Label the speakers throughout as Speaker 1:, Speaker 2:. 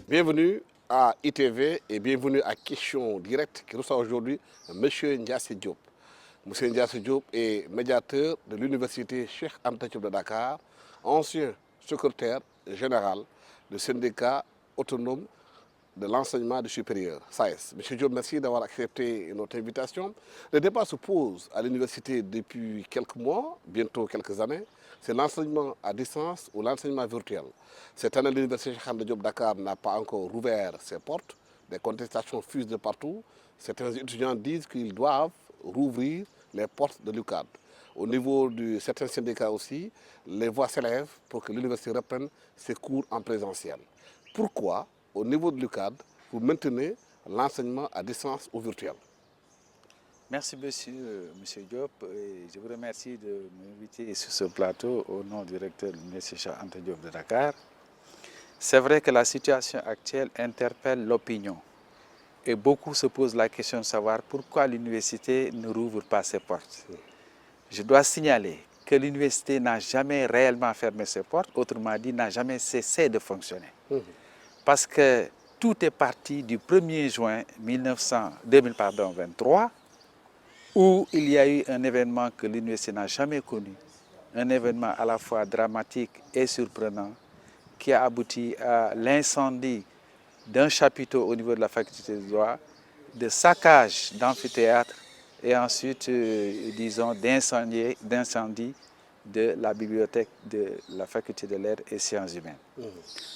Speaker 1: Bienvenue à ITV et bienvenue à Question Directe qui reçoit aujourd'hui M. Ndiassé Diop. M. Ndiassé Diop est médiateur de l'université Cheikh Anta Diop de Dakar, ancien secrétaire général du syndicat autonome de l'enseignement du supérieur, SAES. M. Diop, merci d'avoir accepté notre invitation. Le débat se pose à l'université depuis quelques mois, bientôt quelques années. C'est l'enseignement à distance ou l'enseignement virtuel. Cette année, l'université Cheikh Anta Diop de Dakar n'a pas encore rouvert ses portes. Des contestations fusent de partout. Certains étudiants disent qu'ils doivent rouvrir les portes de l'UCAD. Au niveau de certains syndicats aussi, les voix s'élèvent pour que l'université reprenne ses cours en présentiel. Pourquoi, au niveau de l'UCAD, vous maintenez l'enseignement à distance ou virtuel?
Speaker 2: Merci monsieur Diop, et je vous remercie de m'inviter sur ce plateau au nom du recteur de l'université Cheikh Anta Diop de Dakar. C'est vrai que la situation actuelle interpelle l'opinion et beaucoup se posent la question de savoir pourquoi l'université ne rouvre pas ses portes. Je dois signaler que l'université n'a jamais réellement fermé ses portes, autrement dit, n'a jamais cessé de fonctionner. Parce que tout est parti du 1er juin 2023, où il y a eu un événement que l'université n'a jamais connu, un événement à la fois dramatique et surprenant, qui a abouti à l'incendie d'un chapiteau au niveau de la faculté de droit, de saccage d'amphithéâtre et ensuite, disons, d'incendie de la bibliothèque de la faculté de lettres et sciences humaines.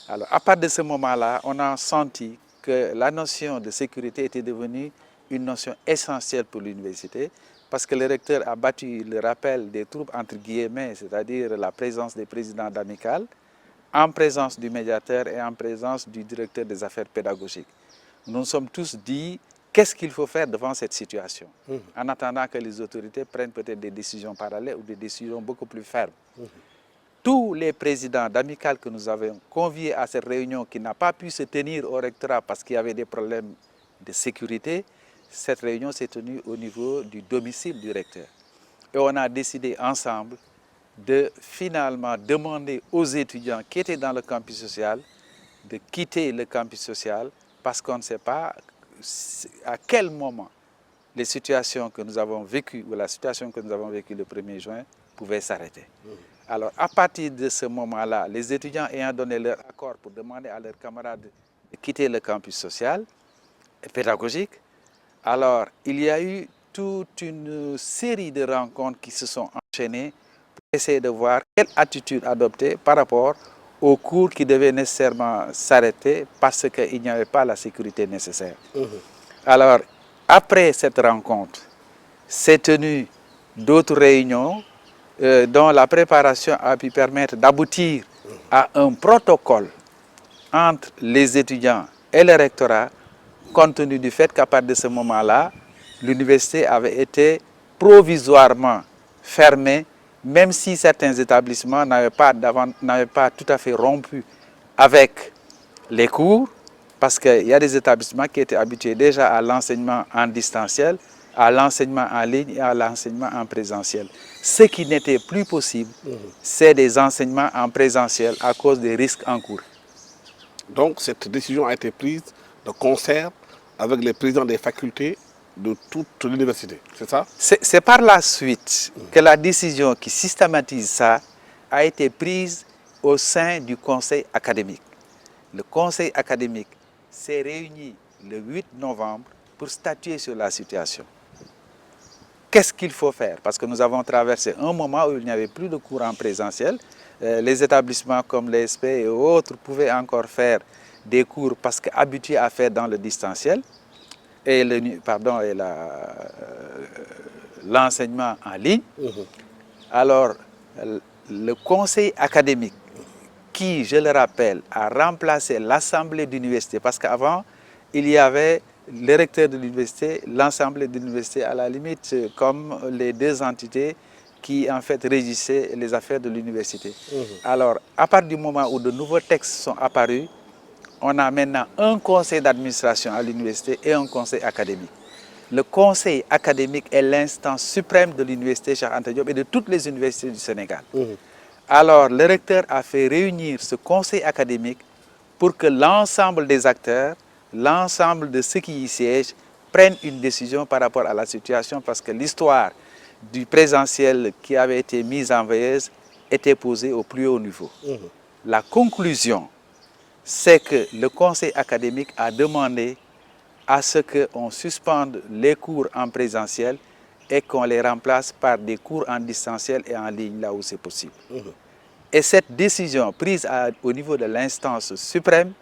Speaker 2: Alors, à partir de ce moment-là, on a senti que la notion de sécurité était devenue une notion essentielle pour l'université, parce que le recteur a battu le rappel des troubles entre guillemets, c'est-à-dire la présence des présidents d'amicales, en présence du médiateur et en présence du directeur des affaires pédagogiques. Nous nous sommes tous dit, qu'est-ce qu'il faut faire devant cette situation, en attendant que les autorités prennent peut-être des décisions parallèles ou des décisions beaucoup plus fermes. Tous les présidents d'amicales que nous avons conviés à cette réunion qui n'a pas pu se tenir au rectorat parce qu'il y avait des problèmes de sécurité, cette réunion s'est tenue au niveau du domicile du recteur. Et on a décidé ensemble de finalement demander aux étudiants qui étaient dans le campus social de quitter le campus social parce qu'on ne sait pas à quel moment les situations que nous avons vécues ou la situation que nous avons vécue le 1er juin pouvait s'arrêter. Alors à partir de ce moment-là, les étudiants ayant donné leur accord pour demander à leurs camarades de quitter le campus social et pédagogique, alors il y a eu toute une série de rencontres qui se sont enchaînées pour essayer de voir quelle attitude adopter par rapport aux cours qui devaient nécessairement s'arrêter parce qu'il n'y avait pas la sécurité nécessaire. Alors, après cette rencontre, s'est tenue d'autres réunions dont la préparation a pu permettre d'aboutir à un protocole entre les étudiants et le rectorat, compte tenu du fait qu'à partir de ce moment-là, l'université avait été provisoirement fermée, même si certains établissements n'avaient pas tout à fait rompu avec les cours, parce qu'il y a des établissements qui étaient habitués déjà à l'enseignement en distanciel, à l'enseignement en ligne et à l'enseignement en présentiel. Ce qui n'était plus possible, c'est des enseignements en présentiel à cause des risques encourus.
Speaker 1: Donc cette décision a été prise de concert avec les présidents des facultés de toute l'université, c'est ça?
Speaker 2: C'est par la suite que la décision qui systématise ça a été prise au sein du conseil académique. Le conseil académique s'est réuni le 8 novembre pour statuer sur la situation. Qu'est-ce qu'il faut faire? Parce que nous avons traversé un moment où il n'y avait plus de cours en présentiel. Les établissements comme l'ESP et autres pouvaient encore faire des cours parce qu'habitués à faire dans le distanciel et l'enseignement en ligne. Alors, le conseil académique, qui, je le rappelle, a remplacé l'assemblée d'université, parce qu'avant, il y avait le recteur de l'université, l'assemblée de l'université, à la limite, comme les deux entités qui, en fait, régissaient les affaires de l'université. Alors, à partir du moment où de nouveaux textes sont apparus, on a maintenant un conseil d'administration à l'université et un conseil académique. le conseil académique est l'instance suprême de l'université Cheikh Anta Diop et de toutes les universités du Sénégal. Alors, le recteur a fait réunir ce conseil académique pour que l'ensemble des acteurs, l'ensemble de ceux qui y siègent, prennent une décision par rapport à la situation parce que l'histoire du présentiel qui avait été mise en veilleuse était posée au plus haut niveau. La conclusion, c'est que le conseil académique a demandé à ce qu'on suspende les cours en présentiel et qu'on les remplace par des cours en distanciel et en ligne là où c'est possible. Et cette décision prise au niveau de l'instance suprême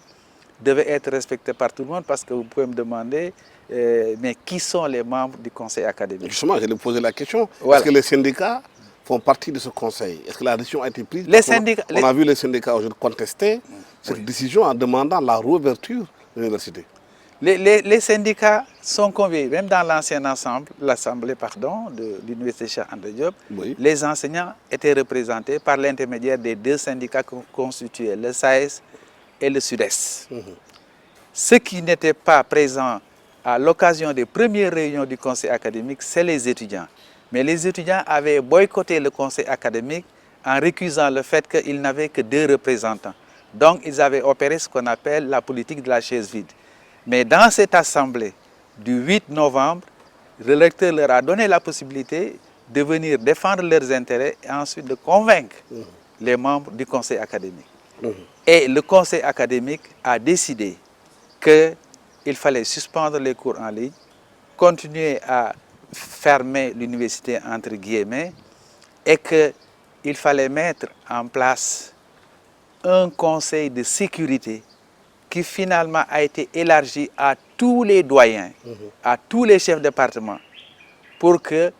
Speaker 2: devait être respectée par tout le monde parce que vous pouvez me demander, mais qui sont les membres du conseil académique?
Speaker 1: Justement, je vais poser la question.
Speaker 2: Voilà.
Speaker 1: Est-ce que les syndicats font partie de ce conseil? Est-ce que la décision a été prise? On a vu les syndicats aujourd'hui contester cette décision en demandant la réouverture de l'université.
Speaker 2: Les syndicats sont conviés, même dans l'ancien l'assemblée de l'université Cheikh Anta Diop, les enseignants étaient représentés par l'intermédiaire des deux syndicats constitués, le SAES et le SUDES. Ceux qui n'étaient pas présents à l'occasion des premières réunions du conseil académique, c'est les étudiants. Mais les étudiants avaient boycotté le conseil académique en récusant le fait qu'ils n'avaient que 2 représentants. Donc, ils avaient opéré ce qu'on appelle la politique de la chaise vide. Mais dans cette assemblée du 8 novembre, le recteur leur a donné la possibilité de venir défendre leurs intérêts et ensuite de convaincre les membres du conseil académique. Et le conseil académique a décidé qu'il fallait suspendre les cours en ligne, continuer à fermer l'université entre guillemets et qu'il fallait mettre en place un conseil de sécurité qui finalement a été élargi à tous les doyens, à tous les chefs de département, pour que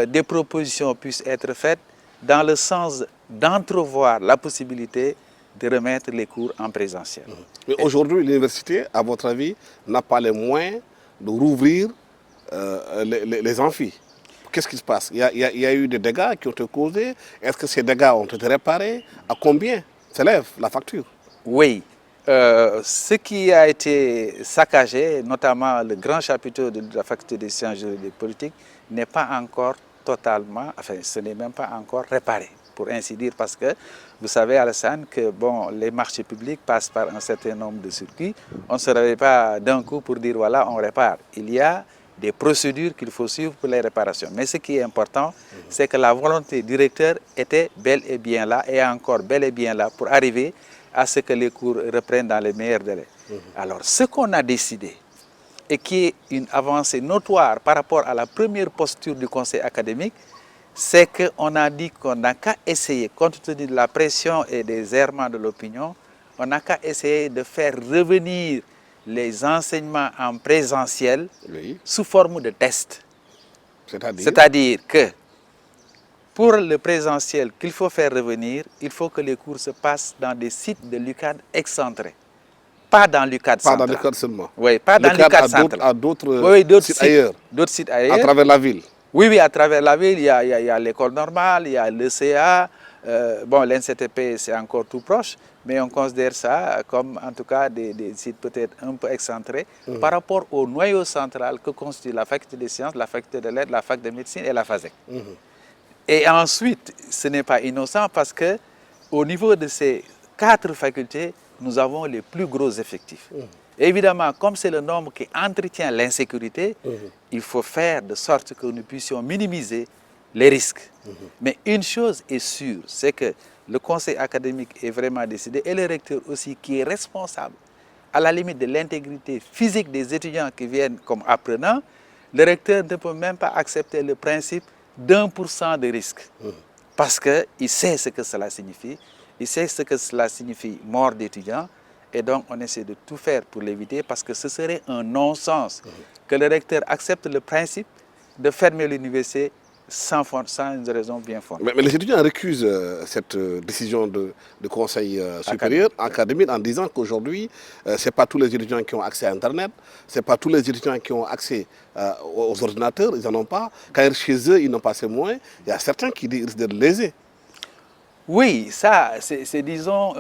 Speaker 2: des propositions puissent être faites dans le sens d'entrevoir la possibilité de remettre les cours en présentiel.
Speaker 1: Mais aujourd'hui, l'université, à votre avis, n'a pas les moyens de rouvrir les amphis. Qu'est-ce qui se passe? Il y a eu des dégâts qui ont été causés. Est-ce que ces dégâts ont été réparés? À combien s'élève la facture?
Speaker 2: Oui. Ce qui a été saccagé, notamment le grand chapiteau de la faculté des sciences juridiques et politiques, n'est pas encore totalement, enfin ce n'est même pas encore réparé, pour ainsi dire, parce que vous savez, Alassane, que bon, les marchés publics passent par un certain nombre de circuits. On ne se réveille pas d'un coup pour dire voilà, on répare. Il y a des procédures qu'il faut suivre pour les réparations. Mais ce qui est important, c'est que la volonté du directeur était bel et bien là, et encore bel et bien là, pour arriver à ce que les cours reprennent dans les meilleurs délais. Alors, ce qu'on a décidé, et qui est une avancée notoire par rapport à la première posture du conseil académique, c'est qu'on a dit qu'on n'a qu'à essayer, compte tenu de la pression et des errements de l'opinion, on n'a qu'à essayer de faire revenir les enseignements en présentiel sous forme de tests. C'est-à-dire que pour le présentiel qu'il faut faire revenir, il faut que les cours se passent dans des sites de l'UCAD excentrés. Pas dans l'UCAD central.
Speaker 1: Pas dans l'UCAD seulement.
Speaker 2: Oui, pas dans l'UCAD central.
Speaker 1: À d'autres sites ailleurs.
Speaker 2: D'autres sites ailleurs.
Speaker 1: À travers la ville.
Speaker 2: Oui, à travers la ville, il y a l'école normale, il y a l'ECA. Bon, l'NCTP, c'est encore tout proche, mais on considère ça comme, en tout cas, des sites peut-être un peu excentrés par rapport au noyau central que constitue la faculté des sciences, la faculté de lettres, la faculté de médecine et la FASEC. Et ensuite, ce n'est pas innocent parce qu'au niveau de ces 4 facultés, nous avons les plus gros effectifs. Évidemment, comme c'est le nombre qui entretient l'insécurité, il faut faire de sorte que nous puissions minimiser les risques. Mais une chose est sûre, c'est que le conseil académique est vraiment décidé et le recteur aussi qui est responsable à la limite de l'intégrité physique des étudiants qui viennent comme apprenants. Le recteur ne peut même pas accepter le principe d'1% de risque parce qu'il sait ce que cela signifie, il sait ce que cela signifie mort d'étudiants. Et donc, on essaie de tout faire pour l'éviter parce que ce serait un non-sens que le recteur accepte le principe de fermer l'université sans une raison bien fondée.
Speaker 1: Mais les étudiants récusent cette décision de conseil supérieur académique en disant qu'aujourd'hui, ce n'est pas tous les étudiants qui ont accès à Internet, ce n'est pas tous les étudiants qui ont accès aux ordinateurs, ils n'en ont pas. Quand chez eux, ils n'ont pas ces moyens, il y a certains qui risquent d'être lésés.
Speaker 2: Oui, ça, c'est disons,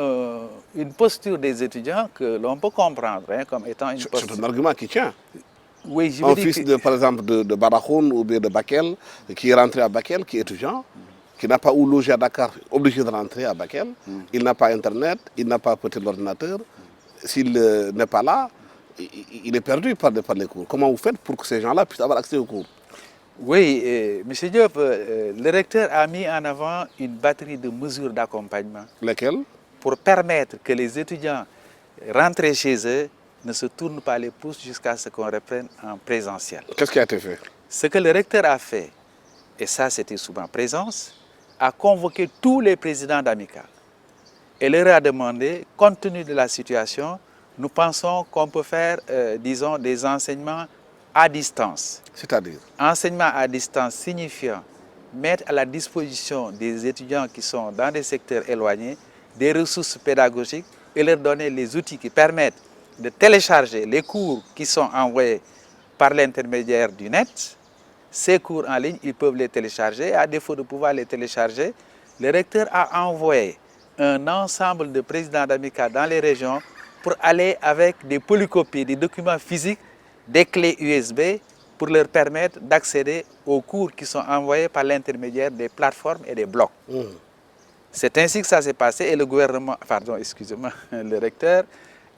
Speaker 2: une posture des étudiants que l'on peut comprendre comme étant une posture.
Speaker 1: C'est un argument qui tient.
Speaker 2: Oui, je
Speaker 1: Un
Speaker 2: veux dire
Speaker 1: fils,
Speaker 2: que...
Speaker 1: par exemple, de Barakoun ou bien de Bakel, qui est rentré à Bakel, qui est étudiant, qui n'a pas où loger à Dakar, obligé de rentrer à Bakel. Il n'a pas Internet, il n'a pas peut-être l'ordinateur. S'il n'est pas là, il est perdu par les cours. Comment vous faites pour que ces gens-là puissent avoir accès aux cours?
Speaker 2: Oui, M. Diop, le recteur a mis en avant une batterie de mesures d'accompagnement
Speaker 1: Lesquels?
Speaker 2: pour permettre que les étudiants rentrés chez eux ne se tournent pas les pouces jusqu'à ce qu'on reprenne en présentiel.
Speaker 1: Qu'est-ce qui a été fait?
Speaker 2: Ce que le recteur a fait, et ça c'était sous ma présence, a convoqué tous les présidents d'amicales et leur a demandé, compte tenu de la situation, nous pensons qu'on peut faire, disons, des enseignements à distance.
Speaker 1: C'est-à-dire?
Speaker 2: Enseignement à distance signifiant mettre à la disposition des étudiants qui sont dans des secteurs éloignés des ressources pédagogiques et leur donner les outils qui permettent de télécharger les cours qui sont envoyés par l'intermédiaire du net. Ces cours en ligne, ils peuvent les télécharger. À défaut de pouvoir les télécharger, le recteur a envoyé un ensemble de présidents d'amicales dans les régions pour aller avec des polycopies, des documents physiques, des clés USB pour leur permettre d'accéder aux cours qui sont envoyés par l'intermédiaire des plateformes et des blogs. C'est ainsi que ça s'est passé et le gouvernement, pardon, excusez-moi, le recteur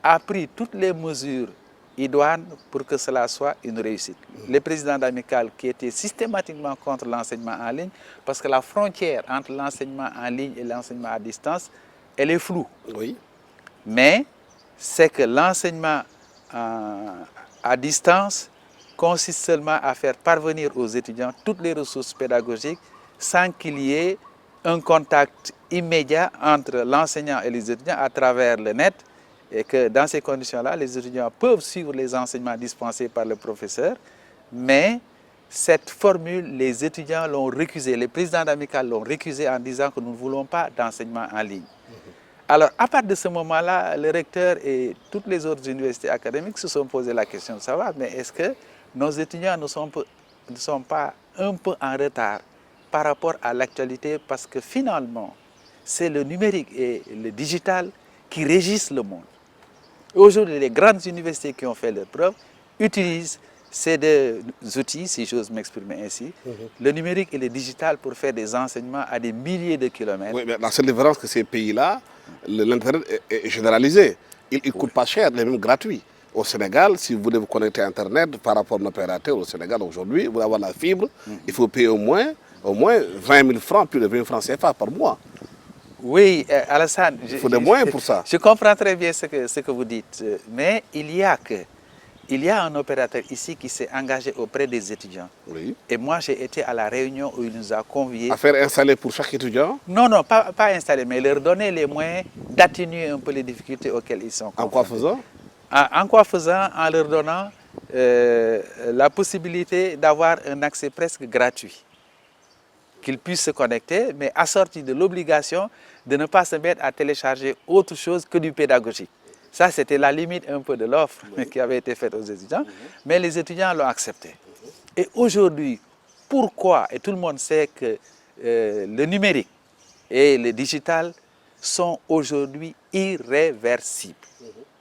Speaker 2: a pris toutes les mesures idoines pour que cela soit une réussite. Les présidents d'amicales qui étaient systématiquement contre l'enseignement en ligne, parce que la frontière entre l'enseignement en ligne et l'enseignement à distance, elle est floue.
Speaker 1: Oui.
Speaker 2: Mais c'est que l'enseignement à distance consiste seulement à faire parvenir aux étudiants toutes les ressources pédagogiques sans qu'il y ait un contact immédiat entre l'enseignant et les étudiants à travers le net, et que dans ces conditions-là, les étudiants peuvent suivre les enseignements dispensés par le professeur, mais cette formule, les étudiants l'ont récusée, les présidents d'amicales l'ont récusée en disant que nous ne voulons pas d'enseignement en ligne. Alors, à partir de ce moment-là, le recteur et toutes les autres universités académiques se sont posé la question de savoir, mais est-ce que nos étudiants ne sont pas un peu en retard par rapport à l'actualité, parce que finalement, c'est le numérique et le digital qui régissent le monde. Aujourd'hui, les grandes universités qui ont fait leurs preuves utilisent ces deux outils, si j'ose m'exprimer ainsi, le numérique et le digital pour faire des enseignements à des milliers de kilomètres.
Speaker 1: Oui, mais la seule différence que ces pays-là, l'Internet est généralisé. Il ne coûte pas cher, il est même gratuit. Au Sénégal, si vous voulez vous connecter à Internet par rapport à un opérateur au Sénégal aujourd'hui, vous voulez avoir la fibre, il faut payer au moins 20 000 francs, plus de 20 000 francs CFA par mois.
Speaker 2: Oui, Alassane,
Speaker 1: Il faut des moyens pour ça.
Speaker 2: Je comprends très bien ce que vous dites, mais il y a un opérateur ici qui s'est engagé auprès des étudiants.
Speaker 1: Oui.
Speaker 2: Et moi, j'ai été à la réunion où il nous a conviés.
Speaker 1: À faire installer pour chaque étudiant?
Speaker 2: Non, non, pas installer, mais leur donner les moyens d'atténuer un peu les difficultés auxquelles ils sont confrontés.
Speaker 1: En quoi faisant?
Speaker 2: En quoi faisant? En leur donnant la possibilité d'avoir un accès presque gratuit. Qu'ils puissent se connecter, mais assorti de l'obligation de ne pas se mettre à télécharger autre chose que du pédagogique. Ça, c'était la limite un peu de l'offre qui avait été faite aux étudiants, mais les étudiants l'ont accepté. Et aujourd'hui, pourquoi? Et tout le monde sait que le numérique et le digital sont aujourd'hui irréversibles.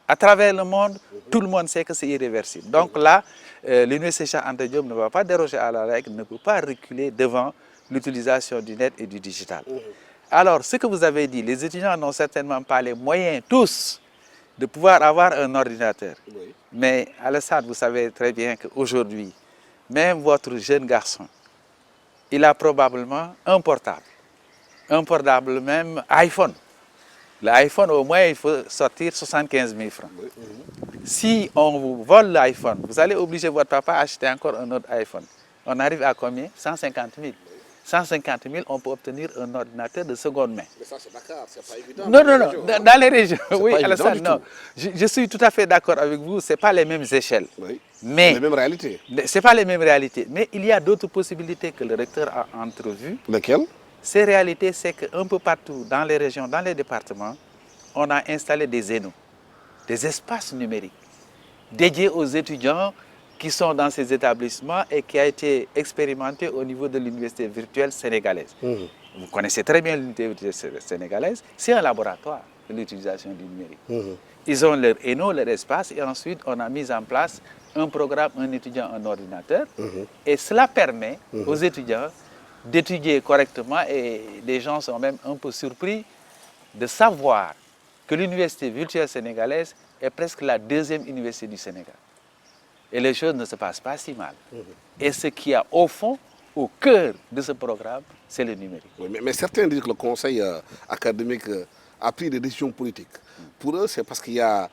Speaker 2: À travers le monde, tout le monde sait que c'est irréversible. Donc là, l'Université Cheikh Anta Diop ne va pas déroger à la règle, ne peut pas reculer devant l'utilisation du net et du digital. Alors, ce que vous avez dit, les étudiants n'ont certainement pas les moyens, tous, de pouvoir avoir un ordinateur.
Speaker 1: Oui.
Speaker 2: Mais Alassane, vous savez très bien qu'aujourd'hui, même votre jeune garçon, il a probablement un portable même iPhone. L'iPhone, au moins, il faut sortir 75 000 francs. Si on vous vole l'iPhone, vous allez obliger votre papa à acheter encore un autre iPhone. On arrive à combien? 150 000. 150 000, on peut obtenir un ordinateur de seconde main.
Speaker 1: Mais ça, c'est Dakar, c'est pas évident.
Speaker 2: Non, non, non, dans les régions. Oui, Alassane, non.
Speaker 1: Tout.
Speaker 2: Je suis tout à fait d'accord avec vous, ce n'est pas les mêmes échelles.
Speaker 1: Oui.
Speaker 2: Mais
Speaker 1: les mêmes réalités.
Speaker 2: Ce n'est pas les mêmes réalités. Mais il y a d'autres possibilités que le recteur a entrevues.
Speaker 1: Lesquelles?
Speaker 2: Ces réalités, c'est qu'un peu partout, dans les régions, dans les départements, on a installé des zénos, des espaces numériques dédiés aux étudiants qui sont dans ces établissements et qui a été expérimenté au niveau de l'université virtuelle sénégalaise. Vous connaissez très bien l'université sénégalaise, c'est un laboratoire de l'utilisation du numérique. Ils ont leur ENO, leur espace, et ensuite on a mis en place un programme, un étudiant, un ordinateur. Et cela permet aux étudiants d'étudier correctement et les gens sont même un peu surpris de savoir que l'université virtuelle sénégalaise est presque la deuxième université du Sénégal. Et les choses ne se passent pas si mal. Et ce qu'il y a au fond, au cœur de ce programme, c'est le numérique.
Speaker 1: Oui, mais certains disent que le conseil académique a pris des décisions politiques. Pour eux, c'est parce qu'il y a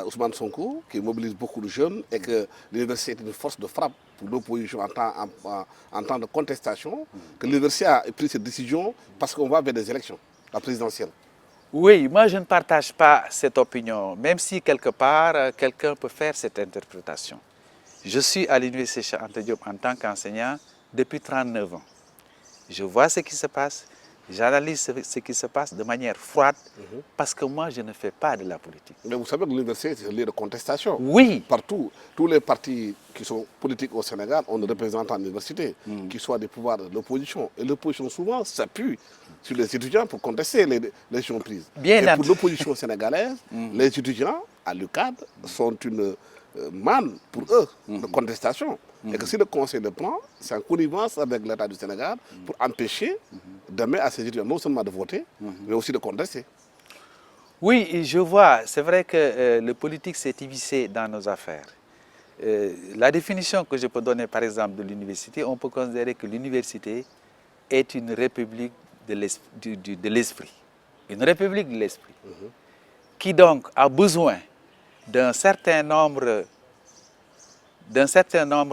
Speaker 1: Ousmane Sonko qui mobilise beaucoup de jeunes et que l'université est une force de frappe pour l'opposition en temps de contestation, que l'université a pris cette décision parce qu'on va vers des élections, la présidentielle.
Speaker 2: Oui, moi je ne partage pas cette opinion, même si quelque part quelqu'un peut faire cette interprétation. Je suis à l'université Cheikh Anta Diop en tant qu'enseignant depuis 39 ans. Je vois ce qui se passe, j'analyse ce qui se passe de manière froide, parce que moi je ne fais pas de la politique.
Speaker 1: Mais vous savez que l'université c'est un lieu de contestation.
Speaker 2: Oui.
Speaker 1: Partout, tous les partis qui sont politiques au Sénégal ont des représentants à l'université, qui soient des pouvoirs de l'opposition. Et l'opposition souvent s'appuie sur les étudiants pour contester les décisions prises.
Speaker 2: Bien
Speaker 1: et pour l'opposition sénégalaise, les étudiants à l'UCAD sont une manne pour eux de contestation. Et que si le Conseil le prend, c'est en connivence avec l'État du Sénégal pour empêcher demain à ces étudiants non seulement de voter, mais aussi de contester.
Speaker 2: Oui, je vois. C'est vrai que le politique s'est immiscé dans nos affaires. La définition que je peux donner par exemple de l'université, on peut considérer que l'université est une république de l'esprit. Une république de l'esprit. Qui donc a besoin d'un certain nombre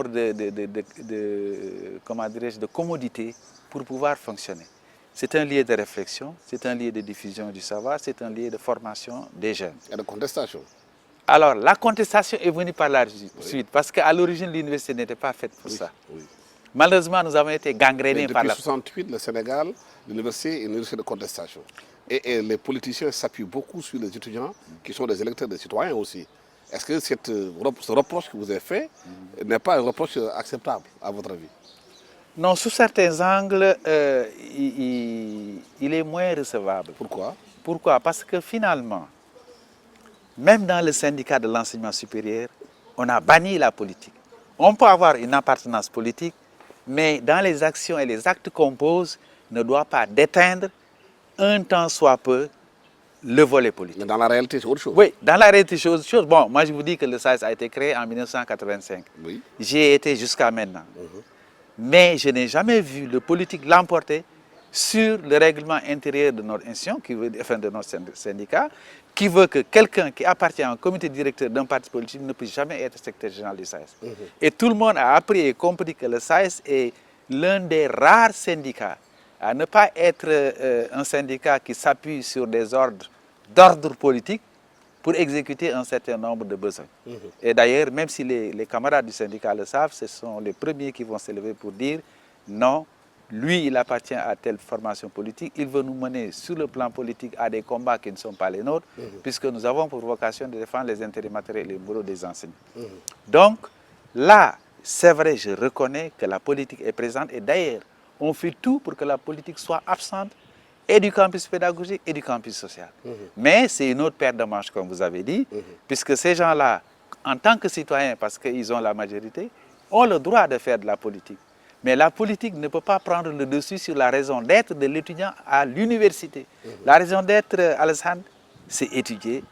Speaker 2: de commodités pour pouvoir fonctionner. C'est un lieu de réflexion, c'est un lieu de diffusion du savoir, c'est un lieu de formation des jeunes.
Speaker 1: Et de contestation.
Speaker 2: Alors, la contestation est venue par la suite, parce qu'à l'origine, l'université n'était pas faite pour ça.
Speaker 1: Oui.
Speaker 2: Malheureusement, nous avons été gangrénés par la...
Speaker 1: Depuis 1968, le Sénégal, l'université est une université de contestation. Et les politiciens s'appuient beaucoup sur les étudiants qui sont des électeurs, des citoyens aussi. Est-ce que ce reproche que vous avez fait n'est pas un reproche acceptable, à votre avis?
Speaker 2: Non, sous certains angles, il est moins recevable.
Speaker 1: Pourquoi?
Speaker 2: Pourquoi? Parce que finalement, même dans le syndicat de l'enseignement supérieur, on a banni la politique. On peut avoir une appartenance politique, mais dans les actions et les actes qu'on pose, ne doit pas déteindre un temps soit peu le volet politique.
Speaker 1: Mais dans la réalité, c'est autre chose.
Speaker 2: Oui, dans la réalité, c'est autre chose. Bon, moi je vous dis que le SAES a été créé en 1985.
Speaker 1: Oui.
Speaker 2: J'y ai été jusqu'à maintenant. Mais je n'ai jamais vu le politique l'emporter sur le règlement intérieur de notre institution, de notre syndicat, qui veut que quelqu'un qui appartient à un comité directeur d'un parti politique ne puisse jamais être secrétaire général du SAES. Et tout le monde a appris et compris que le SAES est l'un des rares syndicats à ne pas être un syndicat qui s'appuie sur des ordres d'ordre politique pour exécuter un certain nombre de besoins. Et d'ailleurs, même si les camarades du syndicat le savent, ce sont les premiers qui vont se lever pour dire non, lui, il appartient à telle formation politique, il veut nous mener sur le plan politique à des combats qui ne sont pas les nôtres, puisque nous avons pour vocation de défendre les intérêts matériels et les moraux des enseignants. Donc, là, c'est vrai, je reconnais que la politique est présente, et d'ailleurs, on fait tout pour que la politique soit absente et du campus pédagogique et du campus social. Mais c'est une autre paire de manches, comme vous avez dit, puisque ces gens-là, en tant que citoyens, parce qu'ils ont la majorité, ont le droit de faire de la politique. Mais la politique ne peut pas prendre le dessus sur la raison d'être de l'étudiant à l'université. La raison d'être, Alassane, c'est étudier,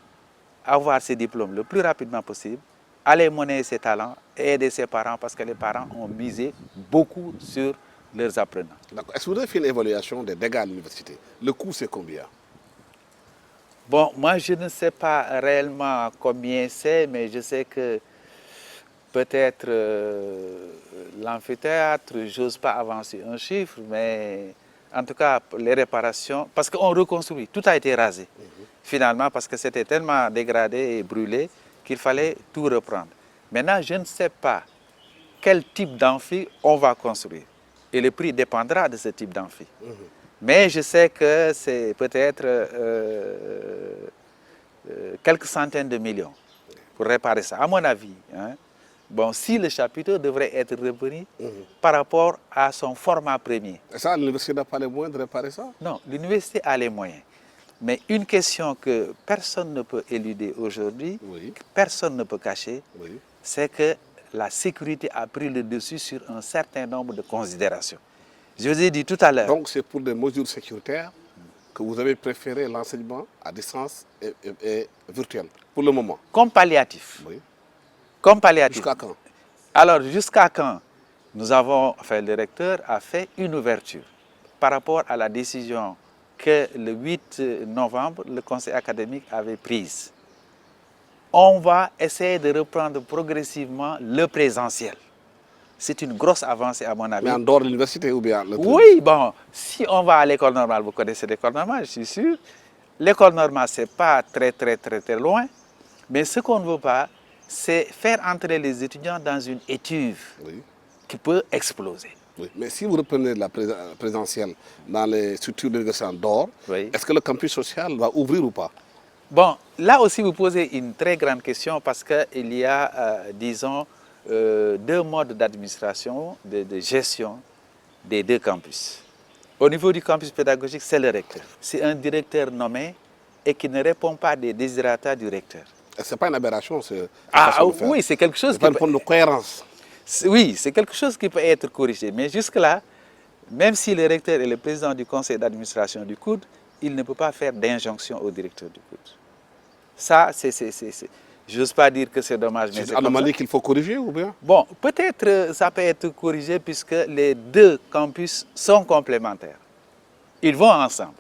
Speaker 2: avoir ses diplômes le plus rapidement possible, aller monnayer ses talents et aider ses parents, parce que les parents ont misé beaucoup sur leurs apprenants.
Speaker 1: Est-ce que vous avez fait une évaluation des dégâts à l'université? Le coût, c'est combien?
Speaker 2: Bon, moi, je ne sais pas réellement combien c'est, mais je sais que peut-être l'amphithéâtre, j'ose pas avancer un chiffre, mais en tout cas, les réparations, parce qu'on reconstruit, tout a été rasé, finalement, parce que c'était tellement dégradé et brûlé qu'il fallait tout reprendre. Maintenant, je ne sais pas quel type d'amphi on va construire. Et le prix dépendra de ce type d'amphi. Mais je sais que c'est peut-être quelques centaines de millions pour réparer ça, à mon avis. Hein. Bon, si le chapiteau devrait être revenu par rapport à son format premier.
Speaker 1: Et ça, l'université n'a pas les moyens de réparer ça?
Speaker 2: Non, l'université a les moyens. Mais une question que personne ne peut éluder aujourd'hui, que personne ne peut cacher, c'est que la sécurité a pris le dessus sur un certain nombre de considérations. Je vous ai dit tout à l'heure.
Speaker 1: Donc c'est pour des mesures sécuritaires que vous avez préféré l'enseignement à distance et virtuel, pour le moment.
Speaker 2: Comme palliatif.
Speaker 1: Oui.
Speaker 2: Comme palliatif.
Speaker 1: Jusqu'à quand?
Speaker 2: Alors, jusqu'à quand? Le recteur a fait une ouverture par rapport à la décision que le 8 novembre, le conseil académique avait prise. On va essayer de reprendre progressivement le présentiel. C'est une grosse avancée à mon avis.
Speaker 1: Mais en dehors de l'université ou bien le
Speaker 2: Oui, bon, si on va à l'école normale, vous connaissez l'école normale, je suis sûr. L'école normale, ce n'est pas très loin. Mais ce qu'on ne veut pas, c'est faire entrer les étudiants dans une étuve
Speaker 1: Oui.
Speaker 2: qui peut exploser.
Speaker 1: Oui. Mais si vous reprenez la présentielle dans les structures d'université en dehors,
Speaker 2: Oui.
Speaker 1: est-ce que le campus social va ouvrir ou pas?
Speaker 2: Bon, là aussi, vous posez une très grande question parce qu'il y a, disons, deux modes d'administration, de gestion des deux campus. Au niveau du campus pédagogique, c'est le recteur. C'est un directeur nommé et qui ne répond pas des desiderata du recteur.
Speaker 1: Ce n'est pas une aberration, cette
Speaker 2: Ah
Speaker 1: façon de faire.
Speaker 2: oui, c'est quelque chose
Speaker 1: C'est pas une forme de cohérence.
Speaker 2: Oui, c'est quelque chose qui peut être corrigé. Mais jusque-là, même si le recteur est le président du conseil d'administration du COUD, il ne peut pas faire d'injonction au directeur du COUD. Ça, je n'ose pas dire que c'est dommage, mais
Speaker 1: C'est une anomalie qu'il faut corriger ou bien?
Speaker 2: Bon, peut-être ça peut être corrigé puisque les deux campus sont complémentaires. Ils vont ensemble.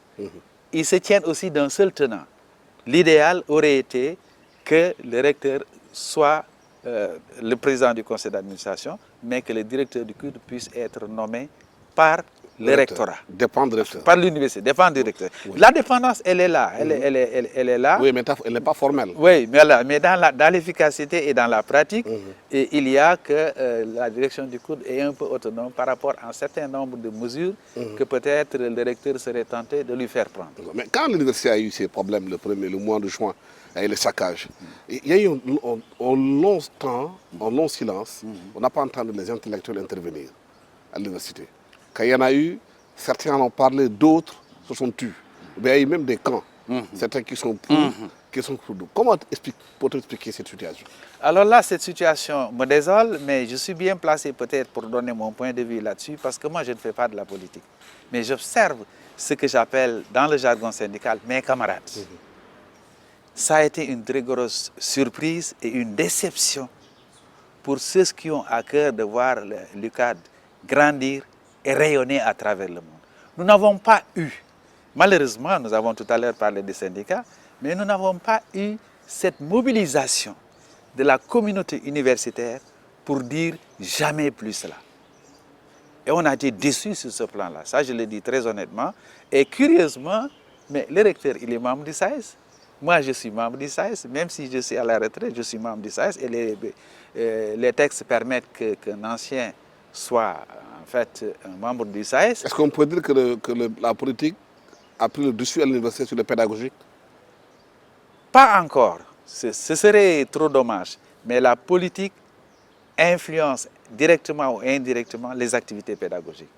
Speaker 2: Ils se tiennent aussi d'un seul tenant. L'idéal aurait été que le recteur soit le président du conseil d'administration, mais que le directeur du CUD puisse être nommé par le rectorat.
Speaker 1: Dépend du recteur.
Speaker 2: Par l'université, dépend du recteur. Oui. La dépendance, elle est là. Elle est là.
Speaker 1: Oui, mais elle n'est pas formelle.
Speaker 2: Oui, mais dans l'efficacité et dans la pratique, il y a que la direction du CUD est un peu autonome par rapport à un certain nombre de mesures que peut-être le recteur serait tenté de lui faire prendre.
Speaker 1: Mais quand l'université a eu ces problèmes, le mois de juin, et le saccage, il y a eu un long silence. On n'a pas entendu les intellectuels intervenir à l'université. Quand il y en a eu, certains en ont parlé, d'autres se sont tus. Il y a eu même des camps, certains qui sont pour, qui sont pour nous. Comment peut-on expliquer cette situation?
Speaker 2: Alors là, cette situation me désole, mais je suis bien placé peut-être pour donner mon point de vue là-dessus, parce que moi, je ne fais pas de la politique. Mais j'observe ce que j'appelle, dans le jargon syndical, mes camarades. Ça a été une très grosse surprise et une déception pour ceux qui ont à cœur de voir l'UCAD grandir et rayonner à travers le monde. Nous n'avons pas eu, malheureusement, nous avons tout à l'heure parlé des syndicats, mais nous n'avons pas eu cette mobilisation de la communauté universitaire pour dire jamais plus cela. Et on a été déçus sur ce plan-là, ça je le dis très honnêtement. Et curieusement, mais le recteur, il est membre du SAES. Moi, je suis membre du SAES, même si je suis à la retraite, je suis membre du SAES. Et les textes permettent qu'un ancien soit en fait un membre du SAES.
Speaker 1: Est-ce qu'on peut dire que la politique a pris le dessus à l'université sur le pédagogique?
Speaker 2: Pas encore. Ce serait trop dommage. Mais la politique influence directement ou indirectement les activités pédagogiques.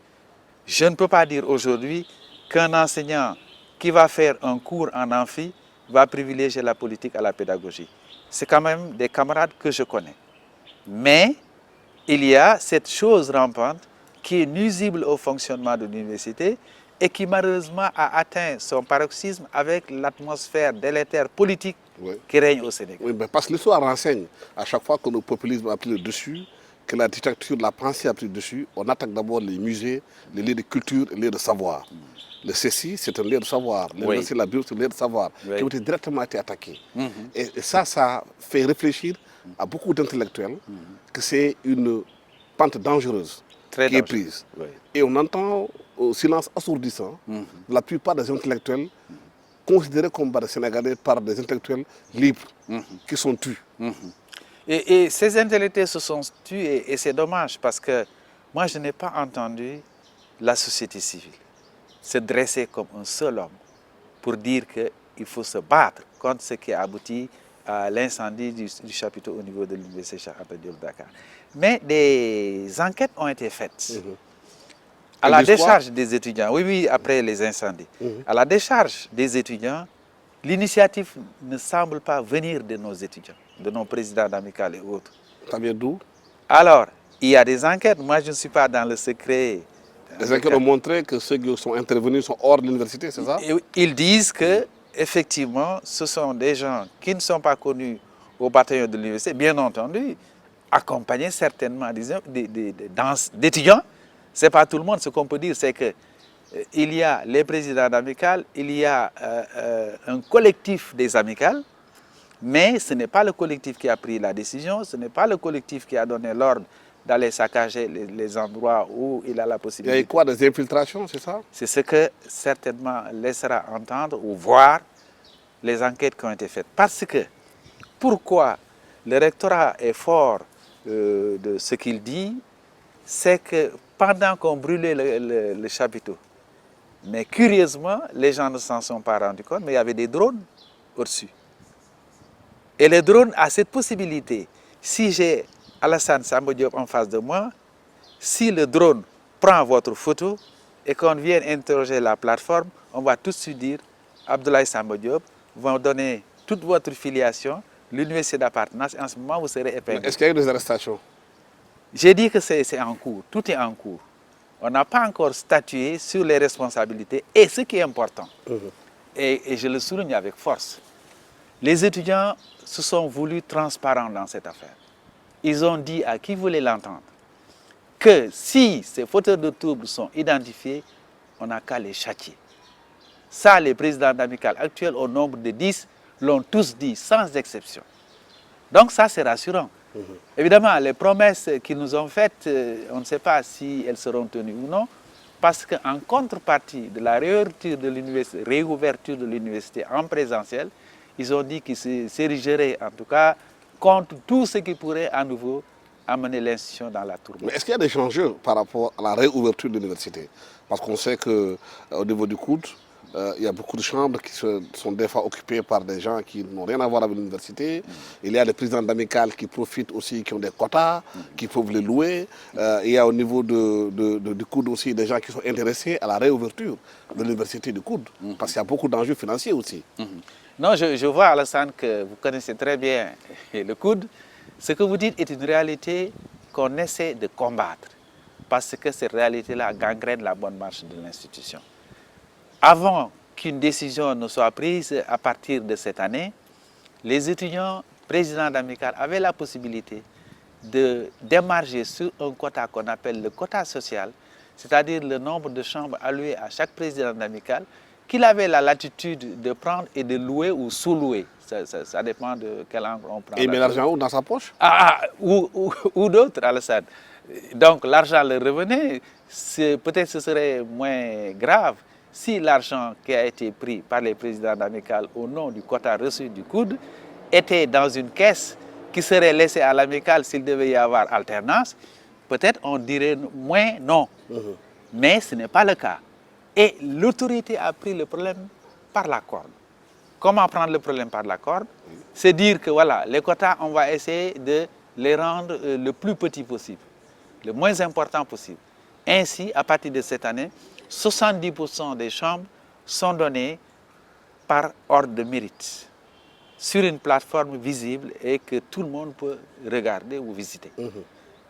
Speaker 2: Je ne peux pas dire aujourd'hui qu'un enseignant qui va faire un cours en amphi va privilégier la politique à la pédagogie. C'est quand même des camarades que je connais. Mais il y a cette chose rampante qui est nuisible au fonctionnement de l'université et qui malheureusement a atteint son paroxysme avec l'atmosphère délétère politique qui règne au Sénégal.
Speaker 1: Oui, mais parce que l'histoire renseigne, à chaque fois que le populisme a pris le dessus, que la dictature de la pensée a pris le dessus, on attaque d'abord les musées, les lieux de culture et les lieux de savoir. Le CECI, c'est un lieu de savoir. L'université de la bio, c'est un lieu de savoir qui a été directement attaqué. Et ça fait réfléchir à beaucoup d'intellectuels que c'est une pente dangereuse qui est prise. Et on entend au silence assourdissant la plupart des intellectuels considérés comme des Sénégalais par des intellectuels libres qui sont tués.
Speaker 2: Et ces intellectuels se sont tués et c'est dommage parce que moi je n'ai pas entendu la société civile se dresser comme un seul homme pour dire qu'il faut se battre contre ce qui a abouti à l'incendie du chapiteau au niveau de l'université Cheikh Anta Diop de Dakar. Mais des enquêtes ont été faites à la décharge des étudiants. Oui, après les incendies. À la décharge des étudiants, l'initiative ne semble pas venir de nos étudiants, de nos présidents d'amicales et autres.
Speaker 1: Ça vient d'où?
Speaker 2: Alors, il y a des enquêtes. Moi, je ne suis pas dans le secret.
Speaker 1: Les enquêtes ont montré que ceux qui sont intervenus sont hors de l'université, c'est ça?
Speaker 2: Ils disent que, effectivement, ce sont des gens qui ne sont pas connus au bataillon de l'université, bien entendu, accompagnés certainement d'étudiants. Ce n'est pas tout le monde. Ce qu'on peut dire, c'est que il y a les présidents d'amicales, il y a un collectif des amicales, mais ce n'est pas le collectif qui a pris la décision, ce n'est pas le collectif qui a donné l'ordre d'aller saccager les endroits où il a la
Speaker 1: Il y a
Speaker 2: possibilité.
Speaker 1: eu quoi, des infiltrations, c'est ça?
Speaker 2: C'est ce que certainement laissera entendre ou voir les enquêtes qui ont été faites. Parce que, pourquoi le rectorat est fort de ce qu'il dit, c'est que pendant qu'on brûlait le chapiteau, mais curieusement, les gens ne s'en sont pas rendus compte, mais il y avait des drones au-dessus. Et le drone a cette possibilité. Si j'ai Alassane Samba Diop en face de moi, si le drone prend votre photo et qu'on vient interroger la plateforme, on va tout de suite dire Abdoulaye Samba Diop va donner toute votre filiation, l'université d'appartenance, et en ce moment vous serez épinglé.
Speaker 1: Est-ce qu'il y a eu des arrestations?
Speaker 2: J'ai dit que c'est en cours, tout est en cours. On n'a pas encore statué sur les responsabilités et ce qui est important, et je le souligne avec force, les étudiants se sont voulus transparents dans cette affaire. Ils ont dit à qui voulait l'entendre que si ces fauteurs de troubles sont identifiés, on n'a qu'à les châtier. Ça, les présidents d'amicales actuels, au nombre de 10, l'ont tous dit, sans exception. Donc ça, c'est rassurant. Évidemment, les promesses qu'ils nous ont faites, on ne sait pas si elles seront tenues ou non, parce qu'en contrepartie de la réouverture de l'université en présentiel, ils ont dit qu'ils s'érigeraient en tout cas contre tout ce qui pourrait à nouveau amener l'institution dans la tourmente.
Speaker 1: Mais est-ce qu'il y a des enjeux par rapport à la réouverture de l'université? Parce qu'on sait qu'au niveau du COUD, il y a beaucoup de chambres qui sont des fois occupées par des gens qui n'ont rien à voir avec l'université. Il y a des présidents d'amicales qui profitent aussi, qui ont des quotas, qui peuvent les louer. Il y a au niveau du COUD aussi des gens qui sont intéressés à la réouverture de l'université du COUD. Parce qu'il y a beaucoup d'enjeux financiers aussi.
Speaker 2: Non, je vois, Alassane, que vous connaissez très bien le COUD. Ce que vous dites est une réalité qu'on essaie de combattre. Parce que cette réalité-là gangrène la bonne marche de l'institution. Avant qu'une décision ne soit prise à partir de cette année, les étudiants présidents d'amicales avaient la possibilité de démarger sur un quota qu'on appelle le quota social, c'est-à-dire le nombre de chambres allouées à chaque président d'amicale, qu'il avait la latitude de prendre et de louer ou sous-louer. Ça dépend de quel angle on prend.
Speaker 1: Et il met l'argent où? Dans sa poche?
Speaker 2: Ou d'autres, Alassane. Donc l'argent leur revenait. Peut-être ce serait moins grave si l'argent qui a été pris par les présidents d'amicales au nom du quota reçu du COUD était dans une caisse qui serait laissée à l'amicale s'il devait y avoir alternance, peut-être on dirait moins non. Mais ce n'est pas le cas. Et l'autorité a pris le problème par la corde. Comment prendre le problème par la corde? C'est dire que voilà, les quotas, on va essayer de les rendre le plus petit possible, le moins important possible. Ainsi, à partir de cette année, 70% des chambres sont données par ordre de mérite, sur une plateforme visible et que tout le monde peut regarder ou visiter.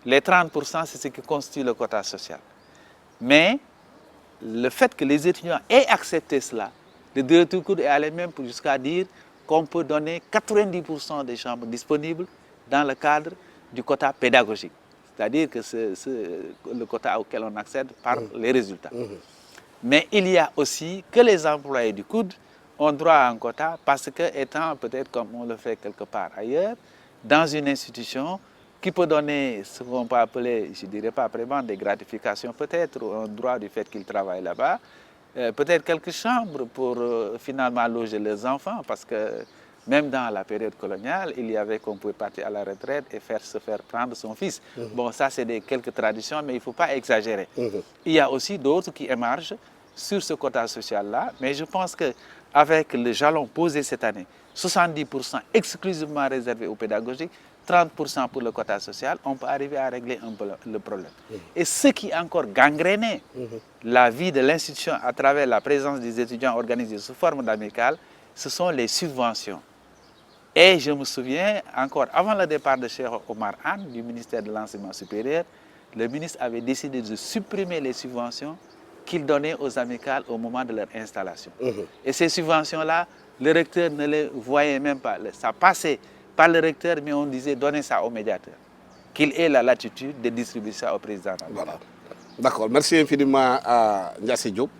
Speaker 2: Les 30%, c'est ce qui constitue le quota social. Mais le fait que les étudiants aient accepté cela, le directeur COUD est allé même jusqu'à dire qu'on peut donner 90% des chambres disponibles dans le cadre du quota pédagogique. C'est-à-dire que c'est le quota auquel on accède par les résultats. Mais il y a aussi que les employés du COUD ont droit à un quota parce que, étant peut-être comme on le fait quelque part ailleurs, dans une institution qui peut donner ce qu'on peut appeler, je ne dirais pas vraiment des gratifications peut-être, ou un droit du fait qu'ils travaillent là-bas, peut-être quelques chambres pour finalement loger leurs enfants, parce que même dans la période coloniale, il y avait qu'on pouvait partir à la retraite et se faire prendre son fils. Bon, ça c'est quelques traditions, mais il ne faut pas exagérer. Il y a aussi d'autres qui émergent sur ce quota social-là, mais je pense qu'avec le jalon posé cette année, 70% exclusivement réservé aux pédagogiques, 30% pour le quota social, on peut arriver à régler un peu le problème. Et ce qui a encore gangréné la vie de l'institution à travers la présence des étudiants organisés sous forme d'amicales, ce sont les subventions. Et je me souviens, encore avant le départ de Cheikh Omar Anne du ministère de l'Enseignement supérieur, le ministre avait décidé de supprimer les subventions qu'il donnait aux amicales au moment de leur installation. Et ces subventions-là, le recteur ne les voyait même pas. Ça passait par le recteur, mais on disait donnez ça au médiateur. Qu'il ait la latitude de distribuer ça au président.
Speaker 1: Voilà. D'accord. Merci infiniment à Ndiassé Diop.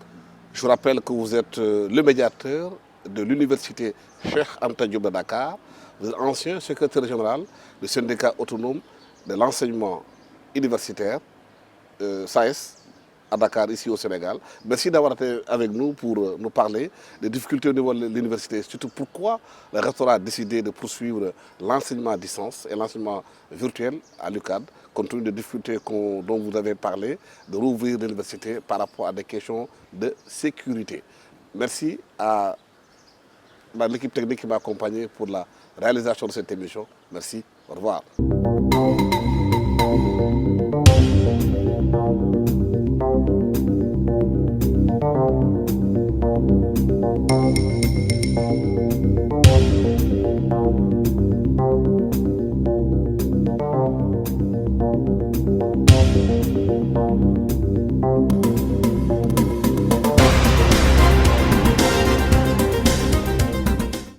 Speaker 1: Je vous rappelle que vous êtes le médiateur de l'université Cheikh Anta Diop de Dakar. Vous êtes ancien secrétaire général du syndicat autonome de l'enseignement universitaire, SAES, à Dakar, ici au Sénégal. Merci d'avoir été avec nous pour nous parler des difficultés au niveau de l'université, surtout pourquoi le rectorat a décidé de poursuivre l'enseignement à distance et l'enseignement virtuel à l'UCAD, compte tenu des difficultés dont vous avez parlé, de rouvrir l'université par rapport à des questions de sécurité. Merci à l'équipe technique qui m'a accompagné pour la réalisation de cette émission. Merci, au revoir. Thank you.